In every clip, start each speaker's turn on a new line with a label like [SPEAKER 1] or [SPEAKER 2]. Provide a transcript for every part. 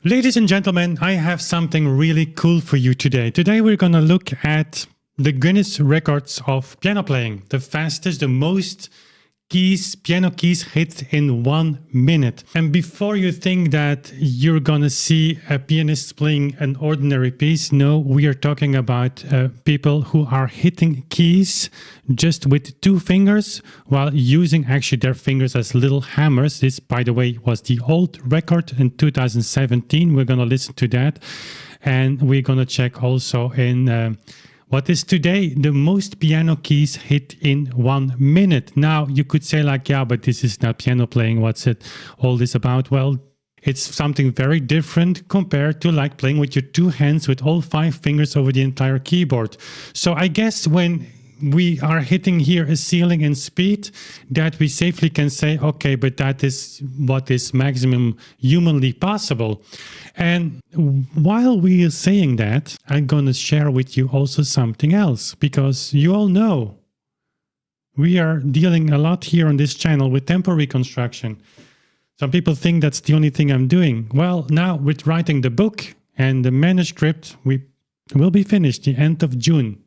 [SPEAKER 1] Ladies and gentlemen, I have something really cool for you today. Today we're going to look at the Guinness records of piano playing. The fastest, the most piano keys hit in 1 minute. And before you think that you're gonna see a pianist playing an ordinary piece, no, we are talking about people who are hitting keys just with 2 fingers while using actually their fingers as little hammers. This, by the way, was the old record in 2017. We're gonna listen to that, and we're gonna check also in what is today the most piano keys hit in 1 minute. Now, you could say like, yeah, but this is not piano playing. What's it all this about? Well, it's something very different compared to like playing with your 2 hands with all 5 fingers over the entire keyboard. So I guess when we are hitting here a ceiling in speed, that we safely can say, okay, but that is what is maximum humanly possible. And while we are saying that, I'm going to share with you also something else, because you all know we are dealing a lot here on this channel with tempo reconstruction. Some people think that's the only thing I'm doing. Well, now with writing the book and the manuscript, we will be finished the end of June.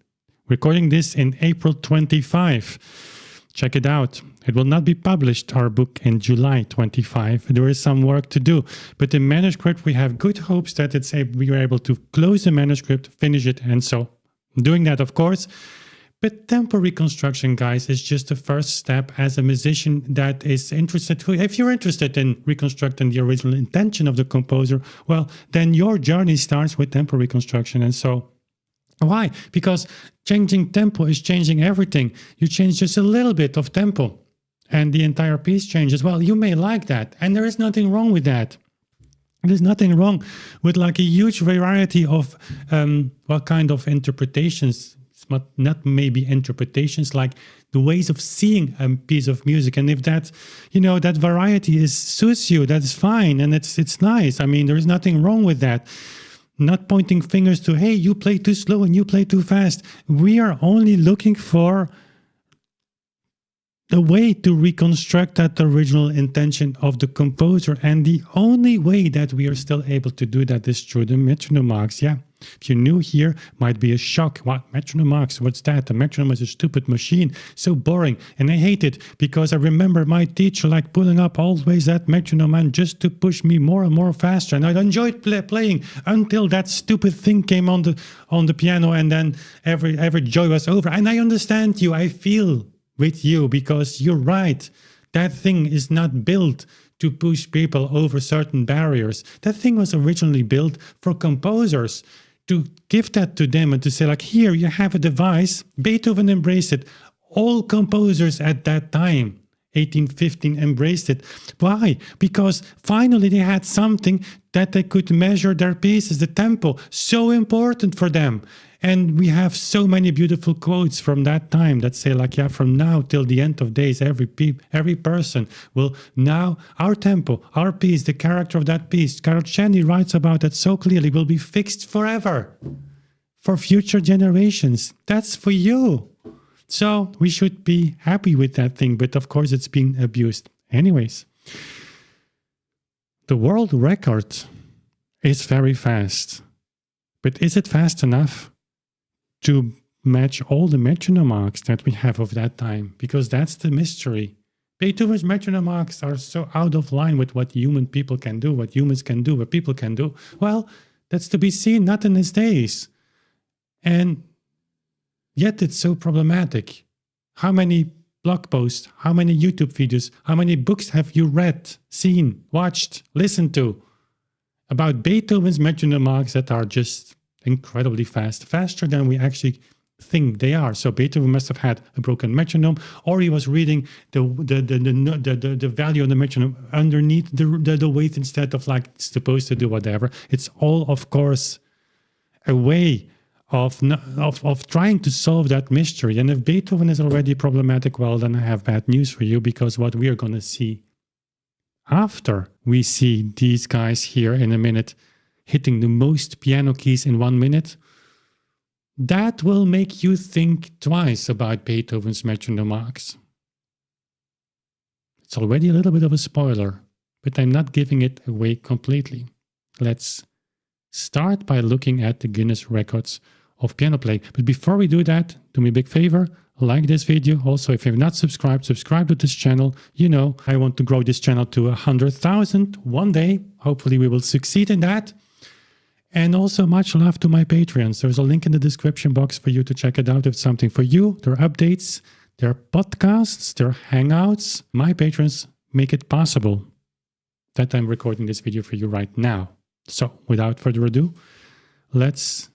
[SPEAKER 1] Recording this in April 25. Check it out. It will not be published, our book, in July 25. There is some work to do. But the manuscript, we have good hopes that we are able to close the manuscript, finish it, and so doing that, of course. But tempo reconstruction, guys, is just the first step as a musician that is interested. If you're interested in reconstructing the original intention of the composer, well, then your journey starts with tempo reconstruction. And so why? Because changing tempo is changing everything. You change just a little bit of tempo and the entire piece changes. Well, you may like that, and there is nothing wrong with that. There's nothing wrong with like a huge variety of what kind of interpretations. It's not maybe interpretations, like the ways of seeing a piece of music. And if that, that variety suits you, that's fine, and it's nice. I mean, there is nothing wrong with that. Not pointing fingers to, hey, you play too slow and you play too fast. We are only looking for a way to reconstruct that original intention of the composer. And the only way that we are still able to do that is through the metronome marks. Yeah, if you're new here, might be a shock. What, metronome marks? What's that? The metronome is a stupid machine. So boring. And I hate it because I remember my teacher like pulling up always that metronome and just to push me more and more faster. And I enjoyed playing until that stupid thing came on the piano, and then every joy was over. And I understand you. I feel with you, because you're right. That thing is not built to push people over certain barriers. That thing was originally built for composers, to give that to them and to say like, here, you have a device. Beethoven embraced it. All composers at that time, 1815, embraced it. Why? Because finally they had something that they could measure their pieces, the tempo, so important for them. And we have so many beautiful quotes from that time that say like, yeah, from now till the end of days, every person will now, our tempo, our piece, the character of that piece, Caroceni writes about that so clearly, will be fixed forever for future generations. That's for you. So we should be happy with that thing, but of course it's being abused. Anyways, the world record is very fast, but is it fast enough to match all the metronome marks that we have of that time? Because that's the mystery. Beethoven's metronome marks are so out of line with what human people can do, what humans can do, what people can do. Well, that's to be seen, not in his days. And yet it's so problematic. How many blog posts, how many YouTube videos, how many books have you read, seen, watched, listened to about Beethoven's metronome marks that are just incredibly fast, faster than we actually think they are? So Beethoven must have had a broken metronome, or he was reading the value of the metronome underneath the weight instead of like it's supposed to do whatever. It's all, of course, a way of trying to solve that mystery. And if Beethoven is already problematic, well, then I have bad news for you, because what we are going to see after we see these guys here in a minute hitting the most piano keys in 1 minute, that will make you think twice about Beethoven's metronome marks. It's already a little bit of a spoiler, but I'm not giving it away completely. let's start by looking at the Guinness records of piano playing. But before we do that, do me a big favor, like this video. Also, if you've not subscribed, subscribe to this channel. You know, I want to grow this channel to 100,000 one day. Hopefully we will succeed in that. And also much love to my Patreons. There's a link in the description box for you to check it out if it's something for you. There are updates, there are podcasts, there are hangouts. My patrons make it possible that I'm recording this video for you right now. So without further ado, let's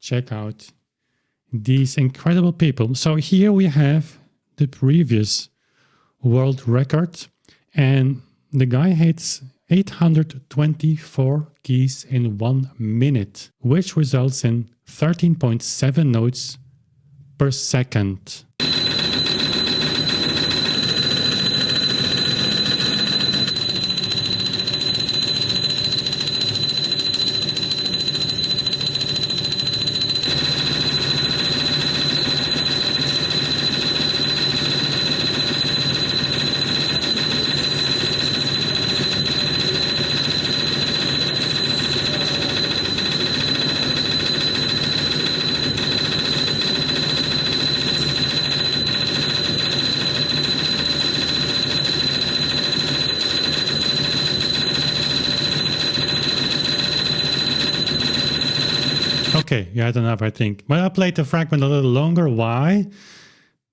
[SPEAKER 1] check out these incredible people. So here we have the previous world record, and the guy hits 824 keys in 1 minute, which results in 13.7 notes per second. Okay, you had enough, I think. But I played the fragment a little longer. Why?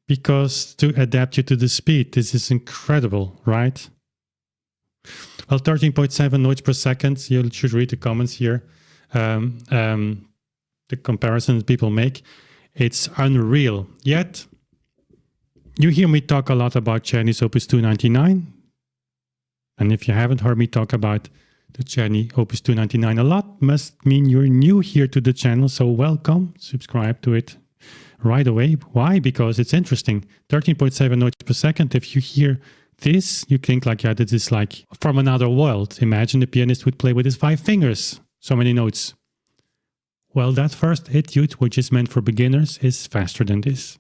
[SPEAKER 1] Because to adapt you to the speed. This is incredible, right? Well, 13.7 notes per second. You should read the comments here. The comparisons people make. It's unreal. Yet, you hear me talk a lot about Czerny's Opus 299. And if you haven't heard me talk about the Czerny Opus 299 a lot, must mean you're new here to the channel, so welcome. Subscribe to it right away. Why? Because it's interesting. 13.7 notes per second. If you hear this, you think like, yeah, this is like from another world. Imagine the pianist would play with his 5 fingers. So many notes. Well, that first etude, which is meant for beginners, is faster than this.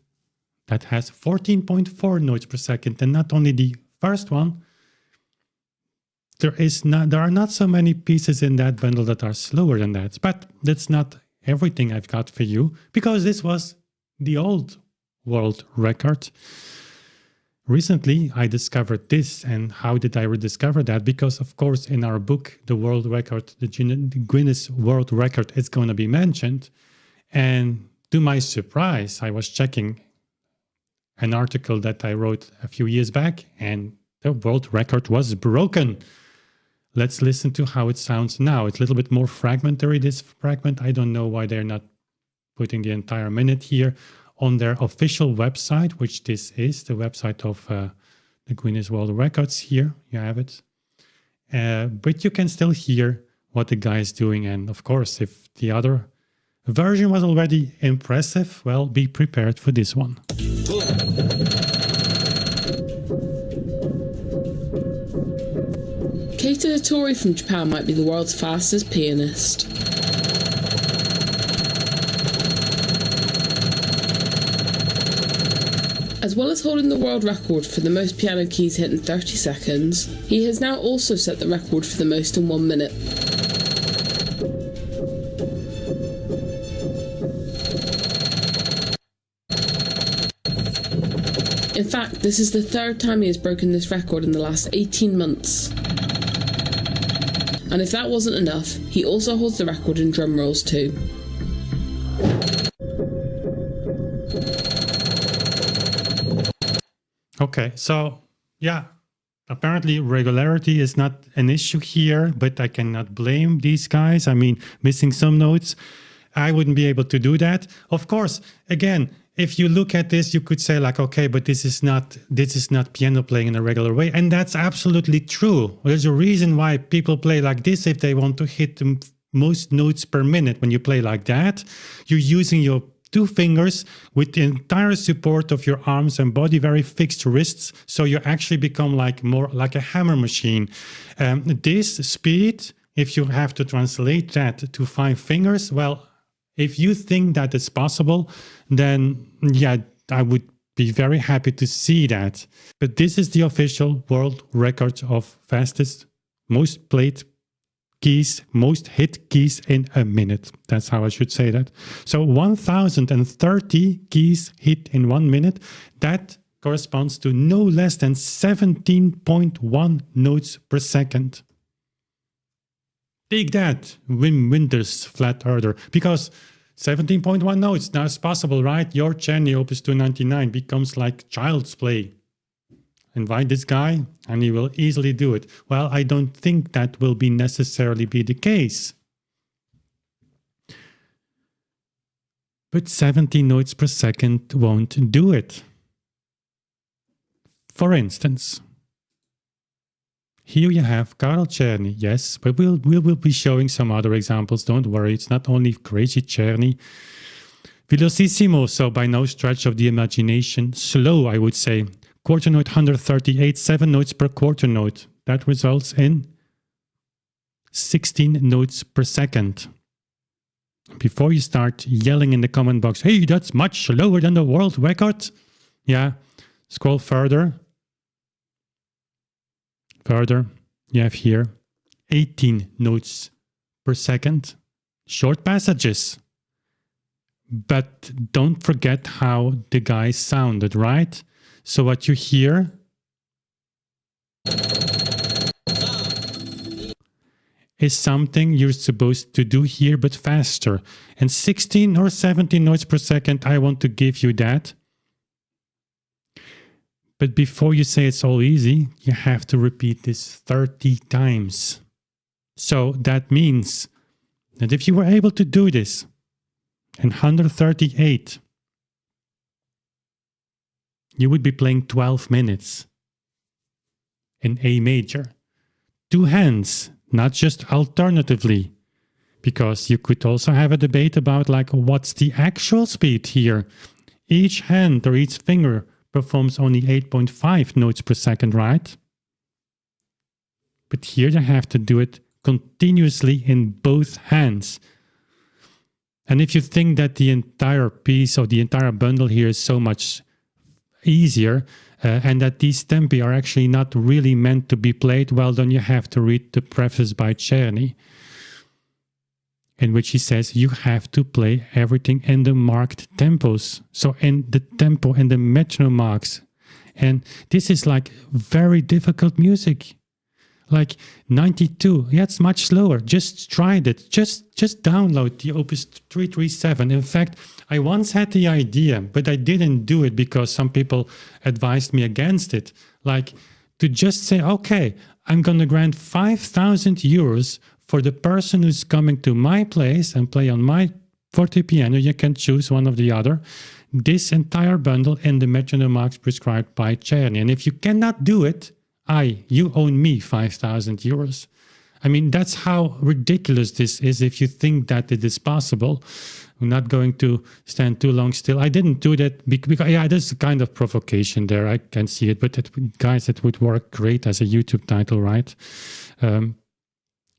[SPEAKER 1] That has 14.4 notes per second. And not only the first one, there are not so many pieces in that bundle that are slower than that. But that's not everything I've got for you, because this was the old world record. Recently, I discovered this. And how did I rediscover that? Because, of course, in our book, the world record, the Guinness World Record is going to be mentioned. And to my surprise, I was checking an article that I wrote a few years back, and the world record was broken. Let's listen to how it sounds now. It's a little bit more fragmentary, this fragment. I don't know why they're not putting the entire minute here on their official website, which this is, the website of the Guinness World Records. Here, you have it. But you can still hear what the guy is doing. And of course, if the other version was already impressive, well, be prepared for this one.
[SPEAKER 2] Keita Hattori from Japan might be the world's fastest pianist. As well as holding the world record for the most piano keys hit in 30 seconds, he has now also set the record for the most in 1 minute. In fact, this is the 3rd time he has broken this record in the last 18 months. And if that wasn't enough, he also holds the record in drum rolls too.
[SPEAKER 1] Okay, so yeah, apparently regularity is not an issue here, but I cannot blame these guys. I mean, missing some notes, I wouldn't be able to do that. Of course, again, if you look at this, you could say like, okay, but this is not piano playing in a regular way. And that's absolutely true. There's a reason why people play like this if they want to hit the most notes per minute. When you play like that, you're using your 2 fingers with the entire support of your arms and body, very fixed wrists. So you actually become like more like a hammer machine. This speed, if you have to translate that to 5 fingers, well, if you think that it's possible, then yeah, I would be very happy to see that. But this is the official world record of fastest, most played keys, most hit keys in a minute. That's how I should say that. So 1030 keys hit in 1 minute. That corresponds to no less than 17.1 notes per second. Take that, Wim Wenders flat earther, because 17.1 notes, now it's possible, right? Your Czerny Opus 299 becomes like child's play. Invite this guy and he will easily do it. Well, I don't think that will necessarily be the case. But 70 notes per second won't do it. For instance, here you have Karl Czerny, yes, but we will be showing some other examples, don't worry, it's not only crazy Czerny. Velocissimo, so by no stretch of the imagination, slow I would say. Quarter note 138, 7 notes per quarter note. That results in 16 notes per second. Before you start yelling in the comment box, hey, that's much slower than the world record. Yeah, scroll further. Further, you have here 18 notes per second. Short passages. But don't forget how the guy sounded, right? So what you hear is something you're supposed to do here, but faster. And 16 or 17 notes per second, I want to give you that. But before you say it's all easy, you have to repeat this 30 times. So that means that if you were able to do this in 138, you would be playing 12 minutes in A major. Two hands, not just alternatively, because you could also have a debate about like what's the actual speed here. Each hand or each finger performs only 8.5 notes per second, right? But here you have to do it continuously in both hands. And if you think that the entire piece or the entire bundle here is so much easier and that these tempi are actually not really meant to be played, well, then you have to read the preface by Czerny, in which he says you have to play everything in the marked tempos. So in the tempo and the metronome marks. And this is like very difficult music. Like 92, yeah, it's much slower. Just try it. Just download the Opus 337. In fact, I once had the idea, but I didn't do it because some people advised me against it. Like to just say, okay, I'm going to grant 5,000 euros for the person who's coming to my place and play on my forte piano. You can choose one or the other. This entire bundle in the metronome marks prescribed by Czerny. And if you cannot do it, you owe me 5,000 euros. I mean, that's how ridiculous this is if you think that it is possible. I'm not going to stand too long still. I didn't do that because, yeah, there's a kind of provocation there. I can see it. But guys, it would work great as a YouTube title, right?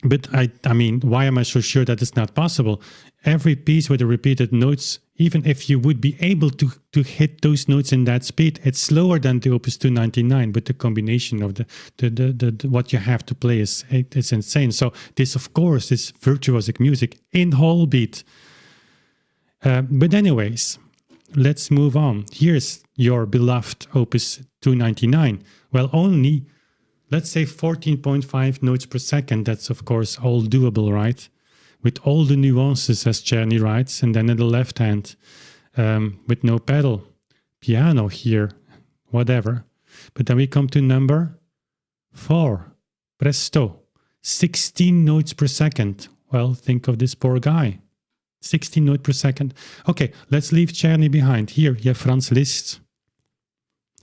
[SPEAKER 1] But I mean, why am I so sure that it's not possible? Every piece with the repeated notes, even if you would be able to hit those notes in that speed, it's slower than the Opus 299. But the combination of the what you have to play is insane. So this, of course, is virtuosic music in whole beat. But anyways, let's move on. Here's your beloved Opus 299. Well, only, let's say 14.5 notes per second. That's, of course, all doable, right? With all the nuances, as Czerny writes. And then in the left hand, with no pedal, piano here, whatever. But then we come to number 4, presto, 16 notes per second. Well, think of this poor guy. 16 notes per second. Okay, let's leave Czerny behind. Here, you have Franz Liszt.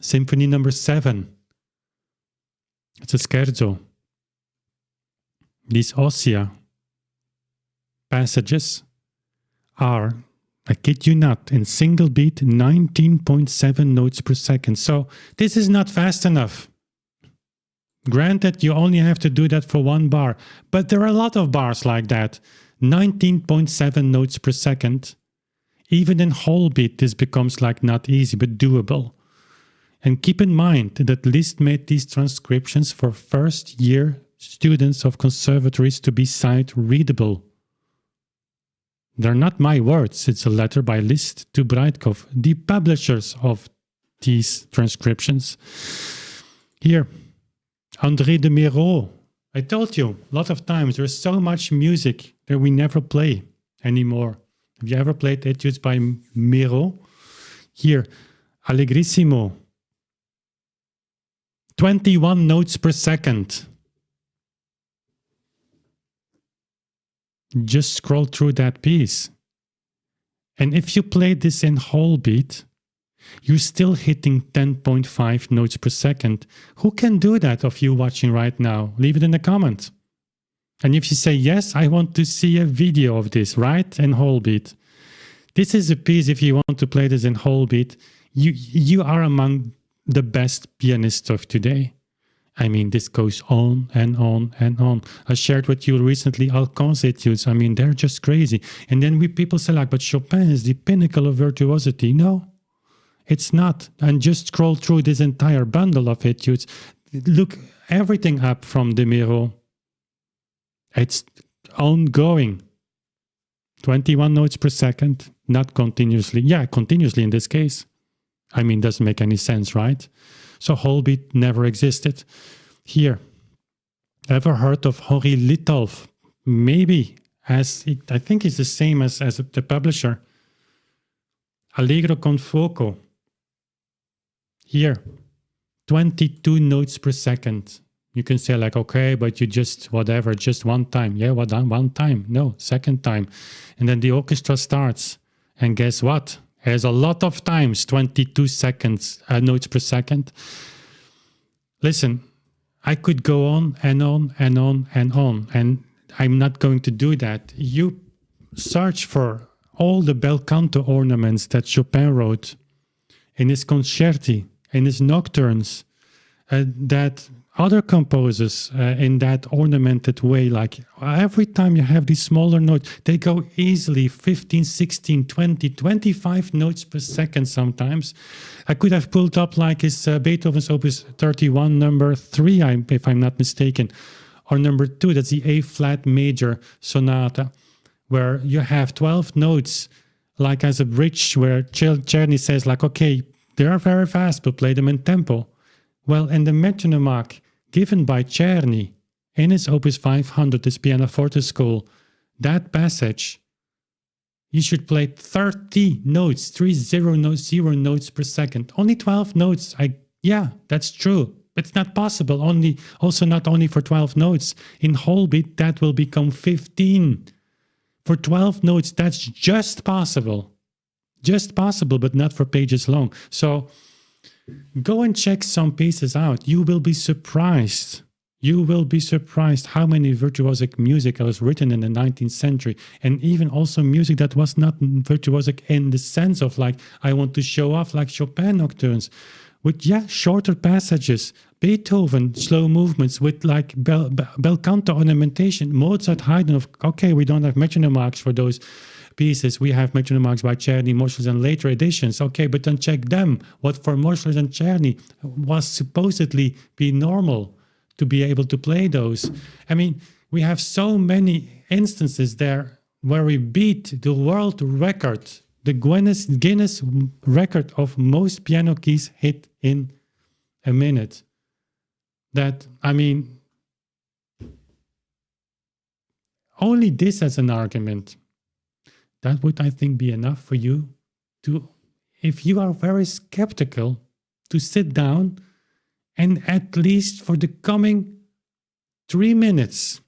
[SPEAKER 1] Symphony number 7. It's a scherzo. These ossia passages are, I kid you not, in single beat 19.7 notes per second. So this is not fast enough. Granted, you only have to do that for one bar, but there are a lot of bars like that. 19.7 notes per second. Even in whole beat, this becomes like not easy, but doable. And keep in mind that Liszt made these transcriptions for first year students of conservatories to be sight readable. They're not my words. It's a letter by Liszt to Breitkopf, the publishers of these transcriptions. Here, André de Miraut. I told you, a lot of times there's so much music that we never play anymore. Have you ever played etudes by Miraut? Here, Allegrissimo. 21 notes per second. Just scroll through that piece. And if you play this in whole beat, you're still hitting 10.5 notes per second. Who can do that of you watching right now? Leave it in the comments. And if you say, yes, I want to see a video of this, right? In whole beat. This is a piece, if you want to play this in whole beat, you are among the best pianists of today. I mean, this goes on and on and on. I shared with you recently Alcan's etudes. I mean, they're just crazy. And then people say like, but Chopin is the pinnacle of virtuosity. No, it's not. And just scroll through this entire bundle of etudes. Look everything up from De Miraut. It's ongoing. 21 notes per second, not continuously. Yeah, continuously in this case. I mean, doesn't make any sense, right? So whole beat never existed. Here, ever heard of Henri Litolf? Maybe, I think it's the same as the publisher. Allegro con fuoco. Here, 22 notes per second. You can say like, okay, but you just, whatever, just one time. Yeah, one time. No, second time. And then the orchestra starts. And guess what? There's a lot of times, 22 notes per second. Listen, I could go on and on and on and on, and I'm not going to do that. You search for all the bel canto ornaments that Chopin wrote in his concerti, in his nocturnes, that other composers in that ornamented way, like every time you have these smaller notes, they go easily 15, 16, 20, 25 notes per second sometimes. I could have pulled up like his Beethoven's Opus 31 number 3, if I'm not mistaken, or number 2, that's the A flat major sonata, where you have 12 notes, like as a bridge where Czerny says like, okay, they are very fast, but play them in tempo. Well, in the metronome given by Czerny in his Opus 500, this pianoforte school, that passage, you should play 30 notes, 0 notes per second. Only 12 notes. Yeah, that's true. It's not possible. Also not only for 12 notes. In whole beat, that will become 15. For 12 notes, that's just possible. Just possible, but not for pages long. So go and check some pieces out. You will be surprised. You will be surprised how many virtuosic music was written in the 19th century, and even also music that was not virtuosic in the sense of like, I want to show off like Chopin nocturnes, with shorter passages, Beethoven slow movements with like bel canto ornamentation, Mozart, Haydn. Okay, we don't have metronome marks for those pieces. We have metronome marks by Czerny, Moscheles, and later editions. Okay, but then check them. What for Moscheles and Czerny was supposedly be normal to be able to play those. I mean, we have so many instances there where we beat the world record, the Guinness record of most piano keys hit in a minute. That, I mean, only this as an argument, that would, I think, be enough for you to, if you are very skeptical, to sit down and at least for the coming 3 minutes,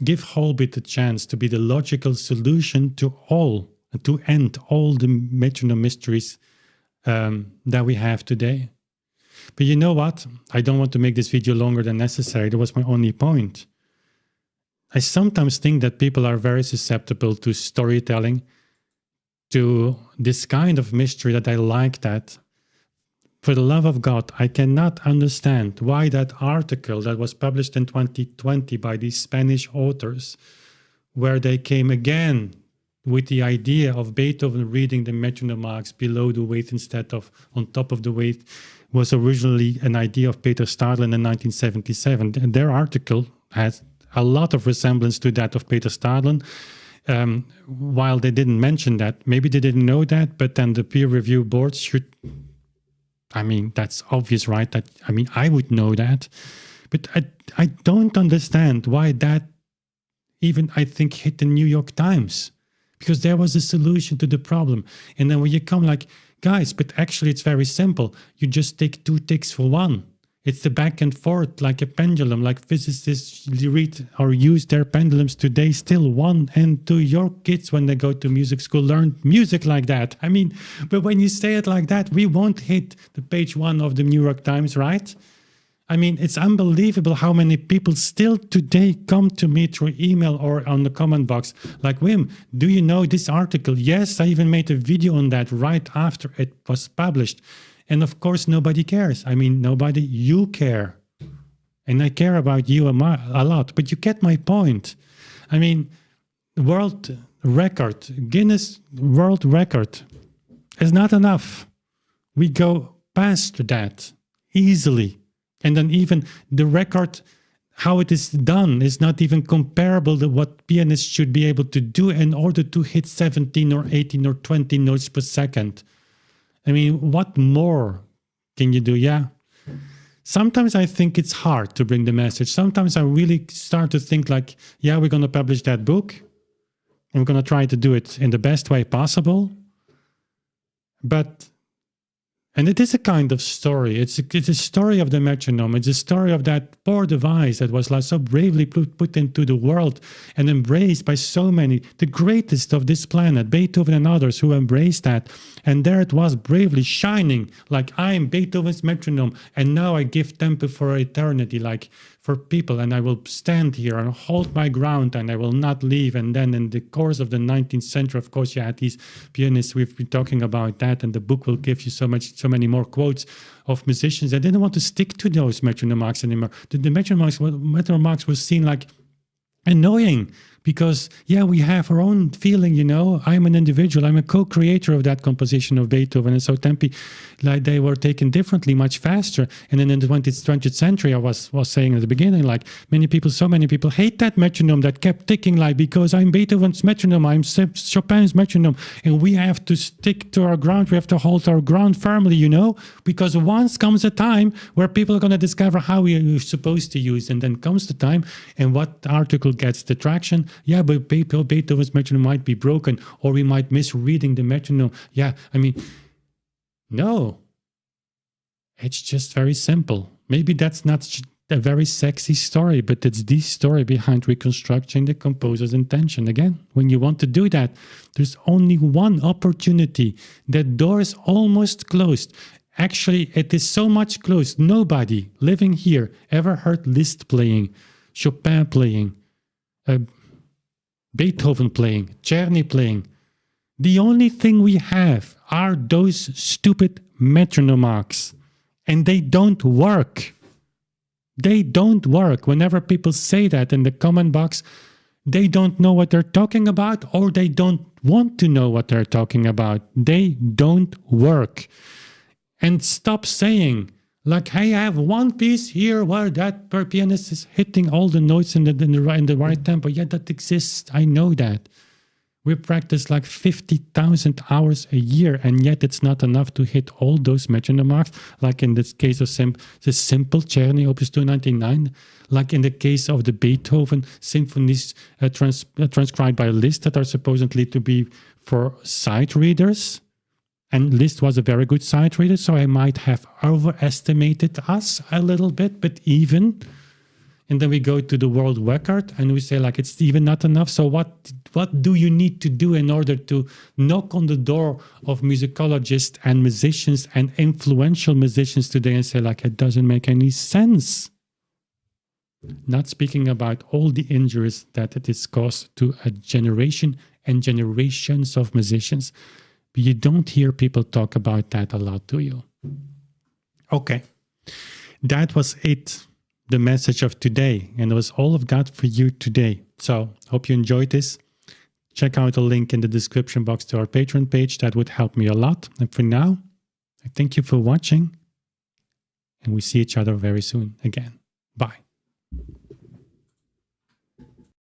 [SPEAKER 1] give Holbeat a chance to be the logical solution to end all the metronome mysteries that we have today. But you know what? I don't want to make this video longer than necessary. That was my only point. I sometimes think that people are very susceptible to storytelling, to this kind of mystery that I like that. For the love of God, I cannot understand why that article that was published in 2020 by these Spanish authors, where they came again with the idea of Beethoven reading the metronome marks below the weight instead of on top of the weight, was originally an idea of Peter Stadler in 1977. And their article has a lot of resemblance to that of Peter Stadler. While they didn't mention that, maybe they didn't know that, but then the peer review boards should, I mean, that's obvious, right? That, I mean, I would know that, but I don't understand why that even, I think, hit the New York Times, because there was a solution to the problem. And then when you come like, guys, but actually it's very simple. You just take 2 ticks for 1. It's the back and forth, like a pendulum, like physicists read or use their pendulums today, still 1 and 2. Your kids, when they go to music school, learn music like that. I mean, but when you say it like that, we won't hit the page 1 of the New York Times, right? I mean, it's unbelievable how many people still today come to me through email or on the comment box. Like, Wim, do you know this article? Yes, I even made a video on that right after it was published. And of course, nobody cares. I mean, nobody, you care. And I care about you a lot, but you get my point. I mean, world record, Guinness World Record is not enough. We go past that easily. And then even the record, how it is done, is not even comparable to what pianists should be able to do in order to hit 17 or 18 or 20 notes per second. I mean, what more can you do? Yeah. Sometimes I think it's hard to bring the message. Sometimes I really start to think like, yeah, we're going to publish that book and we're going to try to do it in the best way possible. And it is a kind of story. It's a story of the metronome. It's a story of that poor device that was like so bravely put into the world and embraced by so many, the greatest of this planet, Beethoven and others who embraced that. And there it was bravely shining, like I am Beethoven's metronome, and now I give tempo for eternity, like for people, and I will stand here and hold my ground and I will not leave. And then in the course of the 19th century, of course, you had these pianists, we've been talking about that, and the book will give you so many more quotes of musicians that didn't want to stick to those metronome marks anymore. The metronome marks was seen like annoying because, yeah, we have our own feeling, you know. I'm an individual. I'm a co-creator of that composition of Beethoven. And so tempi, like, they were taken differently, much faster. And then in the 20th century, I was saying at the beginning, like, so many people hate that metronome that kept ticking, like, because I'm Beethoven's metronome, I'm Chopin's metronome. And we have to stick to our ground. We have to hold our ground firmly, you know, because once comes a time where people are going to discover how we're supposed to use. And then comes the time, and what article gets the traction? Yeah, but Beethoven's metronome might be broken, or we might misreading the metronome. Yeah, I mean, no. It's just very simple. Maybe that's not a very sexy story, but it's the story behind reconstructing the composer's intention. Again, when you want to do that, there's only one opportunity. That door is almost closed. Actually, it is so much closed. Nobody living here ever heard Liszt playing, Chopin playing, Beethoven playing, Czerny playing. The only thing we have are those stupid metronome marks, and they don't work. They don't work. Whenever people say that in the comment box, they don't know what they're talking about, or they don't want to know what they're talking about. They don't work. And stop saying, like, hey, I have one piece here where that pianist is hitting all the notes in the right tempo. Yeah, that exists. I know that. We practice like 50,000 hours a year, and yet it's not enough to hit all those metronome marks. Like in this case of the simple Czerny Opus 299, like in the case of the Beethoven symphonies transcribed by Liszt that are supposedly to be for sight readers. And Liszt was a very good sight reader, so I might have overestimated us a little bit, but even. And then we go to the world record and we say, like, it's even not enough. So what do you need to do in order to knock on the door of musicologists and musicians and influential musicians today and say, like, it doesn't make any sense? Not speaking about all the injuries that it is caused to a generation and generations of musicians. But you don't hear people talk about that a lot, do you? Okay, that was it. The message of today, and it was all I've got for you today. So hope you enjoyed this. Check out the link in the description box to our Patreon page. That would help me a lot. And for now, I thank you for watching, and we see each other very soon again. Bye.